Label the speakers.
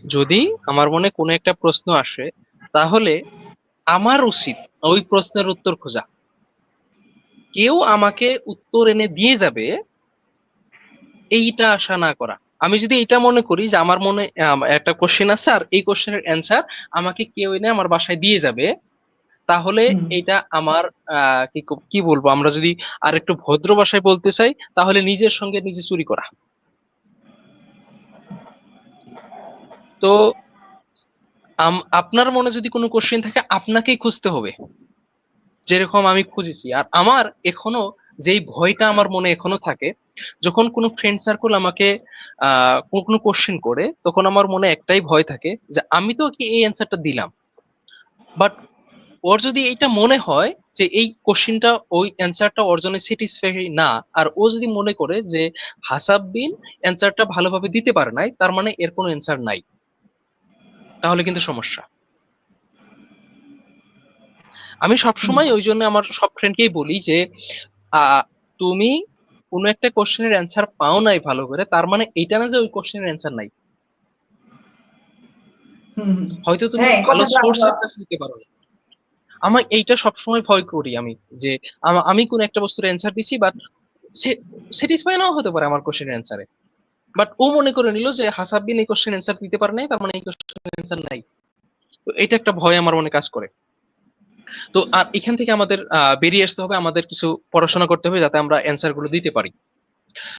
Speaker 1: যদি আমার মনে কোনো একটা প্রশ্ন আসে, তাহলে আমার উচিত ওই প্রশ্নের উত্তর খোঁজা। কেউ আমাকে উত্তর এনে দিয়ে যাবে এইটা আশা না করা। আমি যদি এটা মনে করি যে আমার মনে একটা কোশ্চেন আছে আর এই কোশ্চেনের অ্যান্সার আমাকে কেউ এনে আমার বাসায় দিয়ে যাবে, তাহলে
Speaker 2: হুম।
Speaker 1: এটা আমার কি বলবো, আমরা যদি আর একটু ভদ্র ভাষায় বলতে চাই, তাহলে নিজের সঙ্গে নিজে চুরি করা। তো আপনার মনে যদি কোনো কোশ্চেন থাকে আপনাকেই খুঁজতে হবে, যেরকম আমি খুঁজেছি। আর আমার এখনো যেই ভয়টা আমার মনে এখনো থাকে, যখন কোনো ফ্রেন্ড সার্কেল আমাকে কোনো কোশ্চেন করে, তখন আমার মনে একটাই ভয় থাকে যে আমি তো কি এই অ্যান্সারটা দিলাম, বাট ওর যদি এইটা মনে হয় যে এই কোশ্চেনটা ওই অ্যান্সারটা ওর জন্য স্যাটিসফাই না, আর ও যদি মনে করে যে হাসাব বিন অ্যান্সারটা ভালোভাবে দিতে পারে নাই, তার মানে এর কোনো অ্যান্সার নাই, তাহলে কিন্তু সমস্যা। আমি
Speaker 2: হুম।
Speaker 1: সবসময় ওই জন্য আমার সব ফ্রেন্ডকেই বলি যে আহ তুমি কোনো একটা কোশ্চেনের অ্যান্সার পাও নাই ভালো করে, তার মানে এটা না যে ওই কোশ্চেনের অ্যান্সার নাই।
Speaker 2: হুম। হুম।
Speaker 1: হয়তো তুমি
Speaker 2: হ্যাঁ, এই
Speaker 1: ভালো
Speaker 2: কথাটা আমরা।
Speaker 1: সোর্সের কাছে দিতে পারো না। আমার এইটা সবসময় ভয় করি আমি, যে আমি কোন একটা বস্তুর অ্যান্সার দিছি, বাট সে স্যাটিসফাই নাও হতে পারে আমার কোশ্চেনের অ্যান্সারে, বাট ও মনে করে নিল যে হাসাব বিন এই কোশ্চেন অ্যান্সার দিতে পারে নাই, তার মানে এই কোশ্চেন অ্যান্সার নাই। তো এটা একটা ভয় আমার মনে কাজ করে। তো আর এখান থেকে আমাদের বেরিয়ে আসতে হবে, আমাদের কিছু পড়াশোনা করতে হবে যাতে আমরা অ্যান্সার গুলো দিতে পারি।